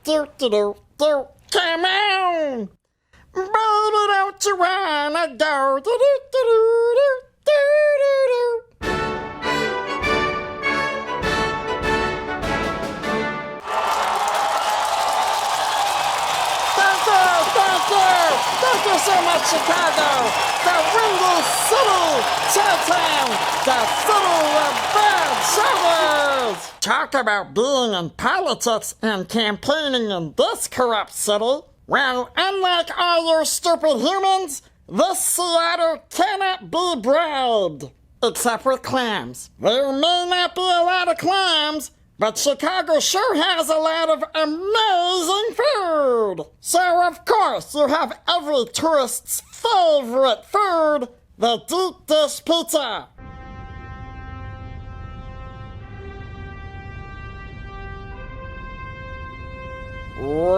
do do do do. Come on, baby, don't you wanna go? Do do do do do do do. Thank you so much, Chicago, the Windy City, Chi-Town, the city of bad shoulders. Talk about being in politics and campaigning in this corrupt city. Well, unlike all your stupid humans, this sea otter cannot be bribed, except with clams. There may not be a lot of clams, but Chicago sure has a lot of amazing food. So, of course, you have every tourist's favorite food, the deep dish pizza. Whoa!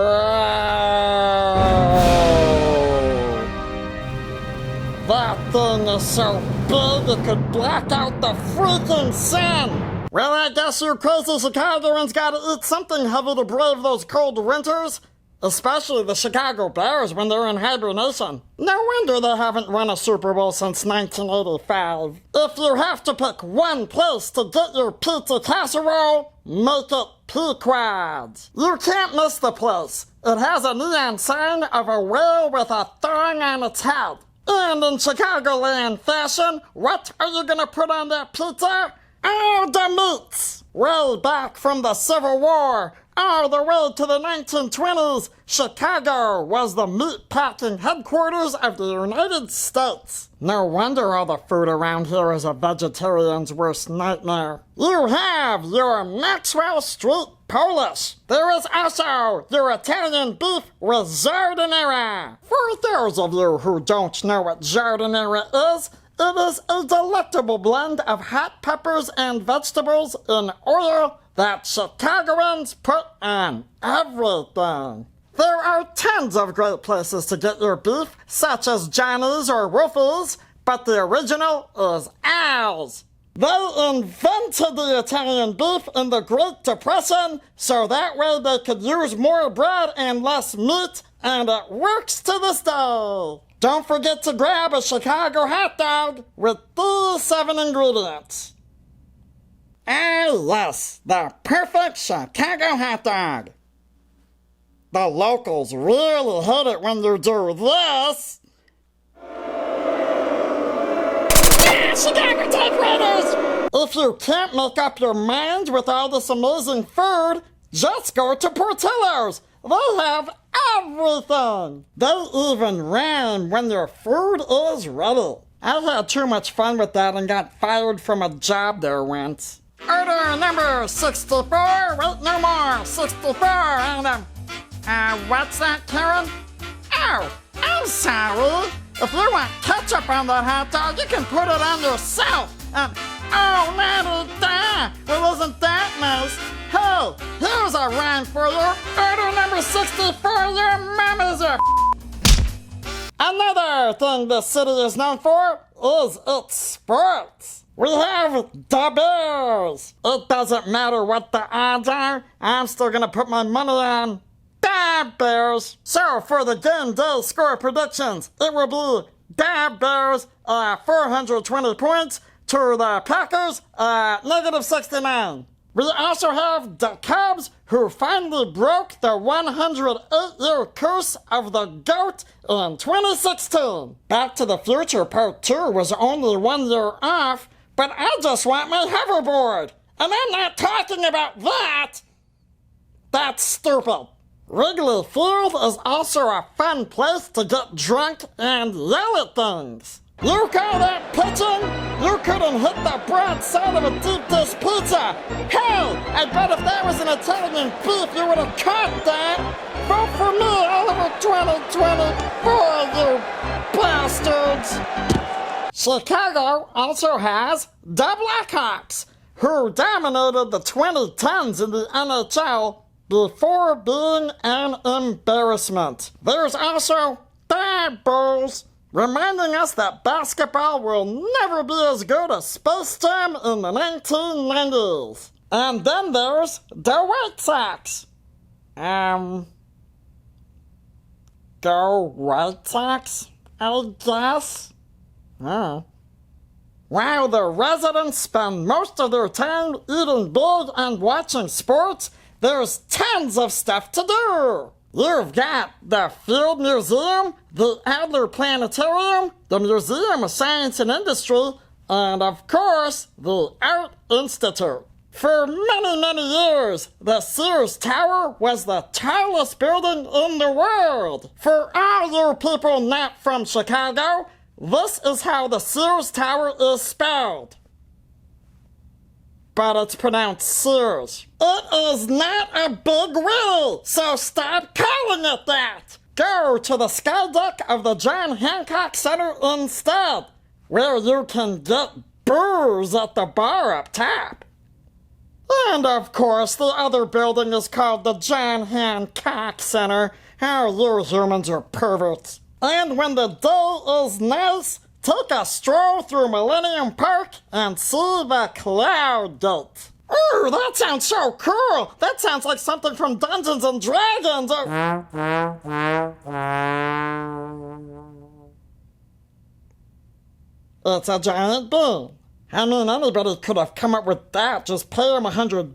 That thing is so big it could black out the freaking sun. Well, I guess you crazy Chicagoans gotta eat something heavy to brave those cold winters. Especially the Chicago Bears when they're in hibernation. No wonder they haven't won a Super Bowl since 1985. If you have to pick one place to get your pizza casserole, make it Pequod's. You can't miss the place. It has a neon sign of a whale with a thong on its head. And in Chicagoland fashion, what are you gonna put on that pizza? Oh, the meats! Way back from the Civil War, all the way to the 1920s, Chicago was the meat-packing headquarters of the United States. No wonder all the food around here is a vegetarian's worst nightmare. You have your Maxwell Street Polish. There is also your Italian beef with giardiniera. For those of you who don't know what giardiniera is, it is a delectable blend of hot peppers and vegetables in oil that Chicagoans put on everything. There are tons of great places to get your beef, such as Johnny's or Wolfie's, but the original is Al's. They invented the Italian beef in the Great Depression, so that way they could use more bread and less meat, and it works to this day. Don't forget to grab a Chicago hot dog with these 7 ingredients. Ah, yes, the perfect Chicago hot dog. The locals really hate it when you do this. Yeah, Chicago Take Raiders! If you can't make up your mind with all this amazing food, just go to Portillo's. They have everything. They even rhyme when your food is ready. I had too much fun with that and got fired from a job there once. Order number 64. Wait, no more. 64. And, what's that, Karen? Oh, I'm sorry. If you want ketchup on that hot dog, you can put it on yourself. Oh, la-di-da. Well, isn't that nice? Hey, here's a rhyme for you. Order number 64, your mama's a Another thing this city is known for is its sports. We have the Bears. It doesn't matter what the odds are, I'm still gonna put my money on the Bears. So for the game day score predictions, it will be the Bears 420 points to the Packers negative 69. We also have the Cubs, who finally broke the 108-year curse of the GOAT in 2016. Back to the Future Part 2 was only 1 year off, but I just want my hoverboard. And I'm not talking about that. That's stupid. Wrigley Field is also a fun place to get drunk and yell at things. You call that pitching? You couldn't hit the broad side of a deep dish pizza. Hey, I bet if that was an Italian beef, you would have caught that. Vote for me, Oliver 2024, you bastards. Chicago also has the Blackhawks, who dominated the 2010s in the NHL before being an embarrassment. There's also the Bulls, reminding us that basketball will never be as good as Space Jam in the 1990s. And then there's the White Sox. Go White Sox, I guess? Oh. While the residents spend most of their time eating big and watching sports, there's tons of stuff to do. You've got the Field Museum, the Adler Planetarium, the Museum of Science and Industry, and of course, the Art Institute. For many, many years, the Sears Tower was the tallest building in the world. For all you people not from Chicago, this is how the Sears Tower is spelled. But it's pronounced Sears. It is not a big wheel, so stop calling it that. Go to the sky deck of the John Hancock Center instead, where you can get booze at the bar up top. And of course, the other building is called the John Hancock Center. Oh, you humans are perverts. And when the day is nice, take a stroll through Millennium Park and see the Cloud Gate. Ooh, that sounds so cool! That sounds like something from Dungeons and Dragons! It's a giant bean. I mean, anybody could have come up with that. Just pay him $100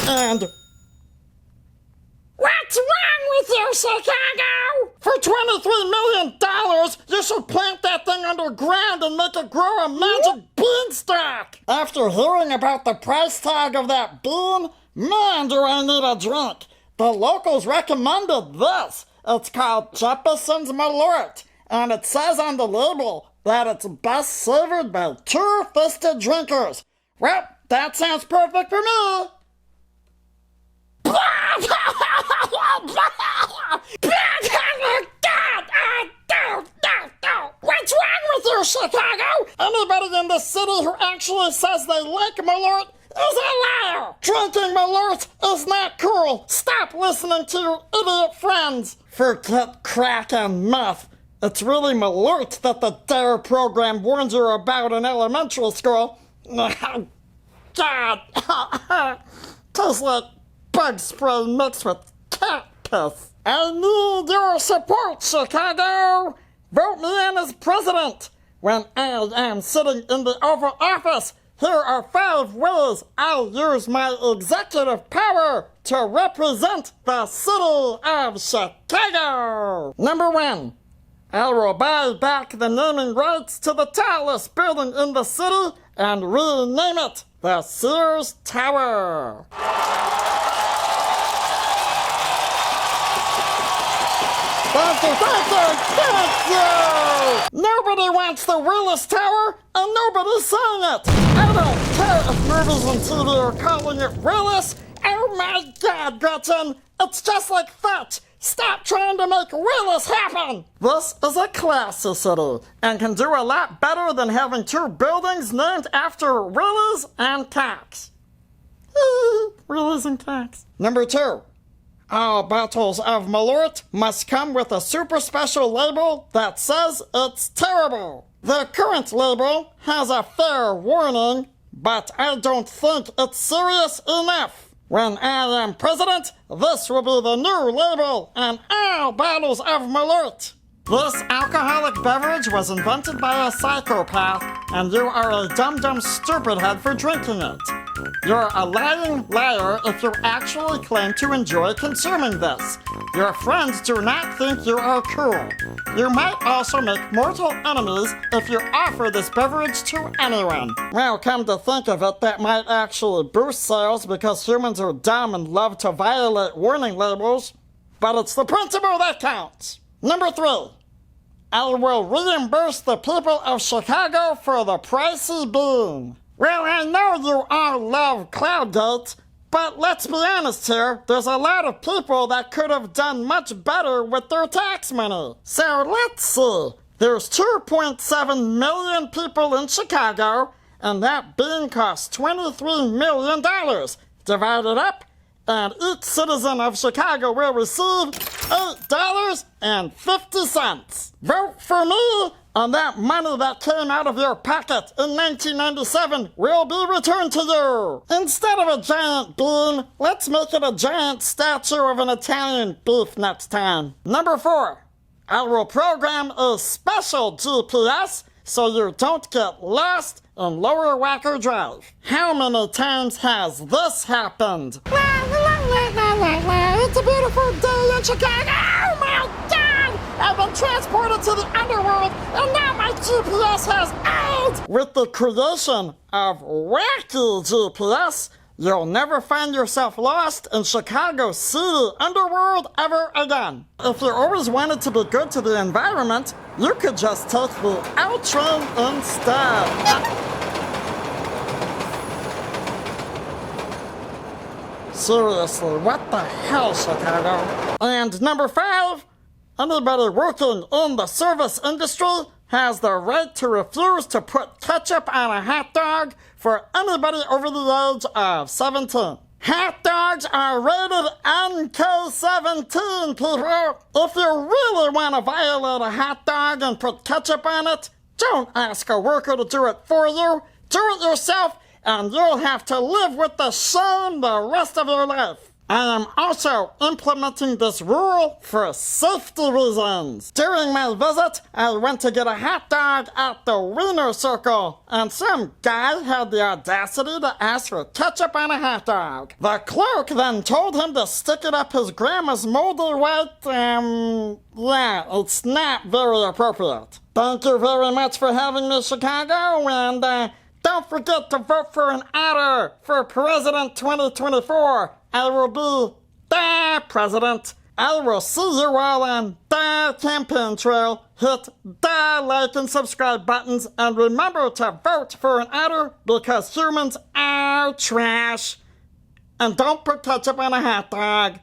and... What's wrong with you, Chicago? For $23 million, you should plant that thing underground and make it grow a magic beanstalk. After hearing about the price tag of that bean, man, do I need a drink. The locals recommended this. It's called Jefferson's Malort, and it says on the label that it's best savored by two-fisted drinkers. Well, that sounds perfect for me. What's wrong with you, Chicago? Anybody in the city who actually says they like Malort is a liar. Drinking Malort is not cool. Stop listening to your idiot friends. Forget crack and meth. It's really Malort that the DARE program warned you about in elementary school. God. Tastes like bug spray mixed with cat piss. I need your support, Chicago! Vote me in as president! When I am sitting in the Oval Office, here are 5 ways I'll use my executive power to represent the city of Chicago! Number 1. I will buy back the naming rights to the tallest building in the city and rename it the Sears Tower. Thank you! Nobody wants the Willis Tower, and nobody's saying it! I don't care if movies and TV are calling it Willis. Oh my God, Gretchen! It's just like Fetch! Stop trying to make Willis happen! This is a classy city, and can do a lot better than having 2 buildings named after Willis and Cox. Willis and Cox. Number 2. All bottles of Malort must come with a super special label that says it's terrible. The current label has a fair warning, but I don't think it's serious enough. When I am president, this will be the new label on all bottles of Malort. This alcoholic beverage was invented by a psychopath, and you are a dumb stupid head for drinking it. You're a lying liar if you actually claim to enjoy consuming this. Your friends do not think you are cool. You might also make mortal enemies if you offer this beverage to anyone. Well, come to think of it, that might actually boost sales because humans are dumb and love to violate warning labels. But it's the principle that counts. Number 3. I will reimburse the people of Chicago for the pricey bean. Well, I know you all love Cloudgate, but let's be honest here, there's a lot of people that could have done much better with their tax money. So let's see, there's 2.7 million people in Chicago, and that bean costs $23 million. Divided up, and each citizen of Chicago will receive $8.50. Vote for me, And that money that came out of your pocket in 1997 will be returned to you. Instead of a giant bean, let's make it a giant statue of an Italian beef next time. Number 4, I will program a special GPS so you don't get lost in Lower Wacker Drive. How many times has this happened? It's a beautiful day in Chicago. Oh my God! I've been transported to the underworld, and now my GPS has AIDS! With the creation of Wacky GPS, you'll never find yourself lost in Chicago City underworld ever again. If you always wanted to be good to the environment, you could just take the L train instead. Seriously, what the hell, Chicago? And number 5, anybody working in the service industry has the right to refuse to put ketchup on a hot dog for anybody over the age of 17. Hot dogs are rated NK-17, people. If you really want to violate a hot dog and put ketchup on it, don't ask a worker to do it for you. Do it yourself, and you'll have to live with the shame the rest of your life. I am also implementing this rule for safety reasons. During my visit, I went to get a hot dog at the Wiener Circle, and some guy had the audacity to ask for ketchup on a hot dog. The clerk then told him to stick it up his grandma's moldy white, yeah, it's not very appropriate. Thank you very much for having me, Chicago, and don't forget to vote for an otter for President 2024. I will be the president. I will see you all on the campaign trail. Hit the like and subscribe buttons, and remember to vote for an otter because humans are trash. And don't put ketchup on a hot dog.